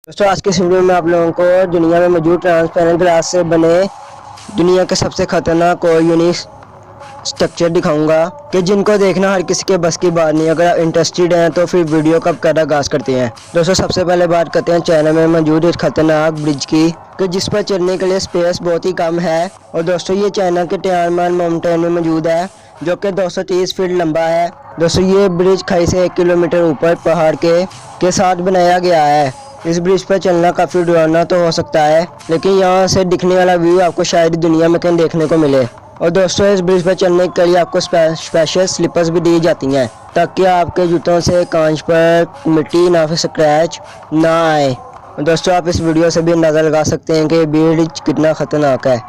दोस्तों आज के इस वीडियो में आप लोगों को दुनिया में मौजूद ट्रांसपेरेंट ग्लास से बने दुनिया के सबसे खतरनाक और यूनिक स्ट्रक्चर दिखाऊंगा कि जिनको देखना हर किसी के बस की बात नहीं। अगर आप इंटरेस्टेड हैं तो फिर वीडियो का कद आगाज करते हैं। दोस्तों सबसे पहले बात करते हैं चाइना में मौजूद इस खतरनाक ब्रिज की कि जिस पर चलने के लिए स्पेस बहुत ही कम है। और दोस्तों ये चाइना के तियानमेन माउंटेन में मौजूद है जो कि 230 फीट लंबा है। दोस्तों ये ब्रिज खाई से 1 किलोमीटर ऊपर पहाड़ के साथ बनाया गया है। इस ब्रिज पर चलना काफ़ी डरावना तो हो सकता है, लेकिन यहाँ से दिखने वाला व्यू आपको शायद दुनिया में कहीं देखने को मिले। और दोस्तों इस ब्रिज पर चलने के लिए आपको स्पेशल स्लीपर्स भी दी जाती हैं ताकि आपके जूतों से कांच पर मिट्टी ना फिर स्क्रैच ना आए। दोस्तों आप इस वीडियो से भी अंदाज़ा लगा सकते हैं कि ये ब्रिज कितना ख़तरनाक है।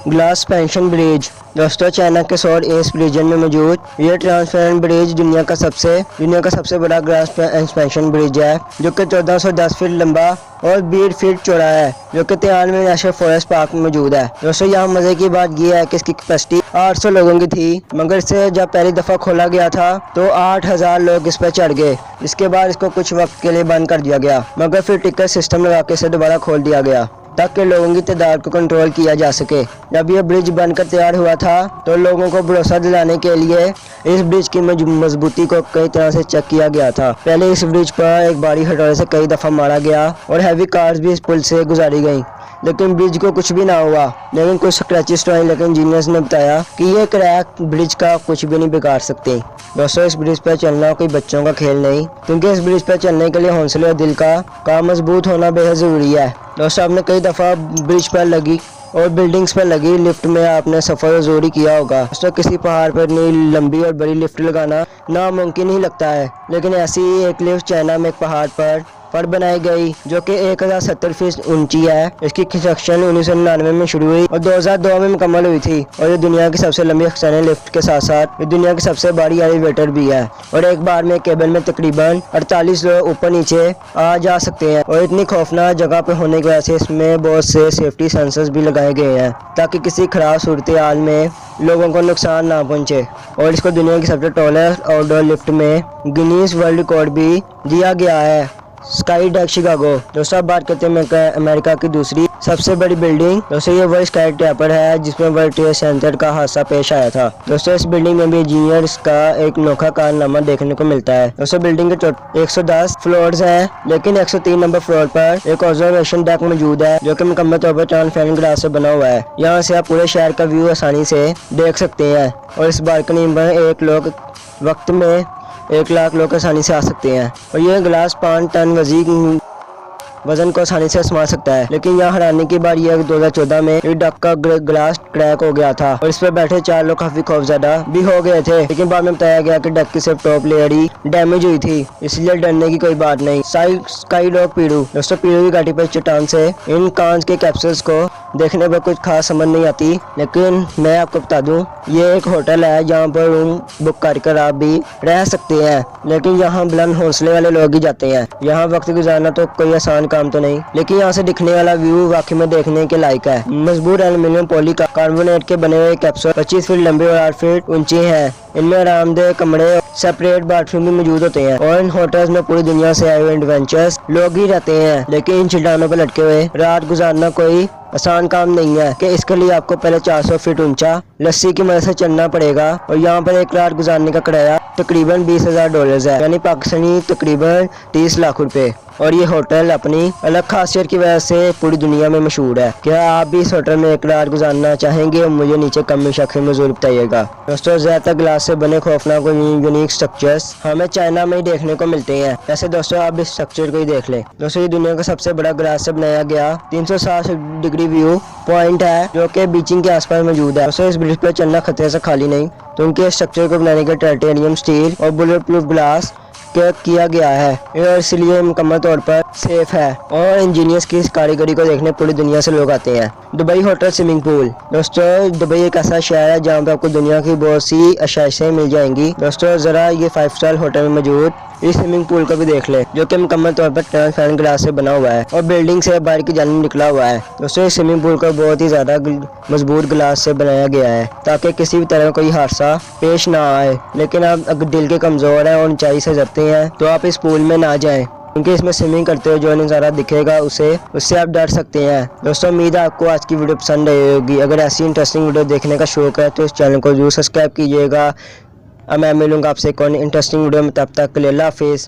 Glass suspension bridge. दोस्तों चाइना के साउथ ईस्ट रीजन में मौजूद ये ट्रांसपेरेंट ब्रिज दुनिया का सबसे बड़ा ग्लास सस्पेंशन ब्रिज है जो कि 1410 फीट लंबा और 20 फीट चौड़ा है, जो कि तियानवे नेशनल फॉरेस्ट पार्क में मौजूद है। दोस्तों यहाँ मजे की बात यह है कि इसकी कैपेसिटी 800 लोगों की थी, मगर इसे जब पहली दफा खोला गया था तो 8000 लोग इस पर चढ़ गए। इसके बाद इसको कुछ वक्त के लिए बंद कर दिया गया, मगर फिर टिकट सिस्टम लगा के इसे दोबारा खोल दिया गया ताकि लोगों की तादाद को कंट्रोल किया जा सके। जब यह ब्रिज बनकर तैयार हुआ था तो लोगों को भरोसा दिलाने के लिए इस ब्रिज की मजबूती को कई तरह से चेक किया गया था। पहले इस ब्रिज पर एक भारी हथौड़े से कई दफा मारा गया और हैवी कार्स भी इस पुल से गुजारी गई, लेकिन ब्रिज को कुछ भी ना हुआ। लेकिन कुछ स्क्रैचेस तो आए, लेकिन इंजीनियर्स ने बताया कि ये क्रैक ब्रिज का कुछ भी नहीं बिगाड़ सकते। दोस्तों इस ब्रिज पर चलना कोई बच्चों का खेल नहीं, क्योंकि इस ब्रिज पर चलने के लिए हौसले और दिल का मजबूत होना बेहद ज़रूरी है। दोस्तों आपने कई दफ़ा ब्रिज पर लगी और बिल्डिंग्स पर लगी लिफ्ट में आपने सफ़र ज़रूर किया होगा। दोस्तों किसी पहाड़ पर इतनी लंबी और बड़ी लिफ्ट लगाना नामुमकिन ही लगता है, लेकिन ऐसी ही एक लिफ्ट चाइना में एक पहाड़ पर बनाई गई जो कि 1070 फीट ऊंची है। इसकी कंस्ट्रक्शन 1999 में शुरू हुई और 2002 में मुकम्मल हुई थी। और ये दुनिया की सबसे लंबी एक्सटर्नल लिफ्ट के साथ साथ ये दुनिया की सबसे बड़ी एलिवेटर भी है। और एक बार में केबल में तकरीबन 48 लोग ऊपर नीचे आ जा सकते हैं। और इतनी खौफनाक जगह पे होने की वजह से इसमें बहुत से सेफ्टी सेंसर्स भी लगाए गए हैं ताकि किसी खराब सूरत हाल में लोगों को नुकसान ना पहुंचे। और इसको दुनिया की सबसे टॉलेस्ट आउटडोर लिफ्ट में गिनीज वर्ल्ड रिकॉर्ड भी दिया गया है, स्काई डेक शिकागो। दोस्तों अब बात करते हैं अमेरिका की दूसरी सबसे बड़ी बिल्डिंग। दोस्तों ये वर्ल्ड स्काई टॉवर है जिसमें वर्ल्ड ट्रेड सेंटर का हादसा पेश आया था। दोस्तों इस बिल्डिंग में भी इंजीनियर्स का एक अनोखा कारनामा देखने को मिलता है। दोस्तों बिल्डिंग के 110 फ्लोर्स हैं, लेकिन 103 नंबर फ्लोर पर एक ऑब्जर्वेशन डेक मौजूद है जो कि मुकम्मल तौर पर ट्रांसपेरेंट ग्लास से बना हुआ है। यहाँ से आप पूरे शहर का व्यू आसानी से देख सकते हैं और इस बालकनी पर वक्त में 1 लाख लोग आसानी से आ सकते हैं। और यह ग्लास 5 टन वजन को आसानी से संभाल सकता है। लेकिन यहाँ हैरानी की बात यह 2014 में एक डक का ग्लास क्रैक हो गया था और इस पर बैठे 4 लोग काफी खौफजदा भी हो गए थे, लेकिन बाद में बताया गया कि डक की सिर्फ टॉप लेयर ही डैमेज हुई थी, इसलिए डरने की कोई बात नहीं। स्काई डॉग पीड़ू। दोस्तों पीड़ू की घाटी पर चट्टान से इन कांच के कैप्सूल्स को देखने पर कुछ खास समझ नहीं आती, लेकिन मैं आपको बता दूं ये एक होटल है जहाँ पर रूम बुक कर आप भी रह सकते हैं, लेकिन यहाँ बुलंद हौसले वाले लोग ही जाते हैं। यहाँ वक्त गुजारना तो कोई आसान काम तो नहीं, लेकिन यहाँ से दिखने वाला व्यू वाकई में देखने के लायक है। मजबूत एल्यूमिनियम पॉलीकार्बोनेट के बने हुए कैप्सूल 25 फीट लंबे और 8 फीट ऊंचे हैं। इनमें आरामदेह कमरे सेपरेट बाथरूम भी मौजूद होते हैं और इन होटल्स में पूरी दुनिया से आए हुए एडवेंचर्स लोग ही रहते हैं। लेकिन इन चट्टानों पर लटके हुए रात गुजारना कोई आसान काम नहीं है कि इसके लिए आपको पहले 400 फीट ऊंचा लस्सी की मदद से चलना पड़ेगा। और यहाँ पर एक रात गुजारने का किराया तकरीबन $20,000 है, यानी पाकिस्तानी तकरीबन 30 लाख रुपए। और ये होटल अपनी अलग खासियत की वजह से पूरी दुनिया में मशहूर है। क्या आप भी इस होटल में एक रात गुजारना चाहेंगे? मुझे नीचे कमेंट सेक्शन में जरूर बताइएगा। दोस्तों ज्यादातर ग्लास से बने खौफनाक और यूनिक स्ट्रक्चर्स हमें चाइना में ही देखने को मिलते हैं। वैसे दोस्तों आप इस स्ट्रक्चर को ही देख लें। दोस्तों ये दुनिया का सबसे बड़ा ग्लास से बनाया गया 360 डिग्री व्यू पॉइंट है जो कि बीचिंग के आसपास मौजूद है। दोस्तों इस ब्रिज पर चलना खतरे से खाली नहीं, क्योंकि इस स्ट्रक्चर को बनाने के टाइटेनियम स्टील और बुलेट प्रूफ ग्लास किया गया है और इसलिए मुकम्मल तौर पर सेफ है। और इंजीनियर्स की इस कारीगरी को देखने पूरी दुनिया से लोग आते हैं। Dubai hotel swimming pool. दोस्तों दुबई एक ऐसा शहर है जहाँ पे आपको दुनिया की बहुत सी आशाएं मिल जाएंगी। दोस्तों जरा ये 5 स्टार होटल में मौजूद इस स्विमिंग पूल को भी देख ले, जो कि मुकम्मल तौर पर ट्रांसपेरेंट ग्लास से बना हुआ है और बिल्डिंग से बाहर की जानिब निकला हुआ है। दोस्तों इस स्विमिंग पूल को बहुत ही ज्यादा मजबूत ग्लास से बनाया गया है ताकि किसी भी तरह कोई हादसा पेश ना आए। लेकिन आप अगर दिल के कमजोर हैं और ऊंचाई से डरते सकते हैं तो आप इस पूल में ना जाएं, क्योंकि इसमें स्विमिंग करते हुए जो नज़ारा दिखेगा उससे आप डर सकते हैं। दोस्तों उम्मीद है आपको आज की वीडियो पसंद आई होगी। अगर ऐसी इंटरेस्टिंग वीडियो देखने का शौक है तो इस चैनल को जरूर सब्सक्राइब कीजिएगा। अब मैं मिलूंगा आपसे एक और इंटरेस्टिंग वीडियो में, तब तक के लिए अल्लाह हाफिज़।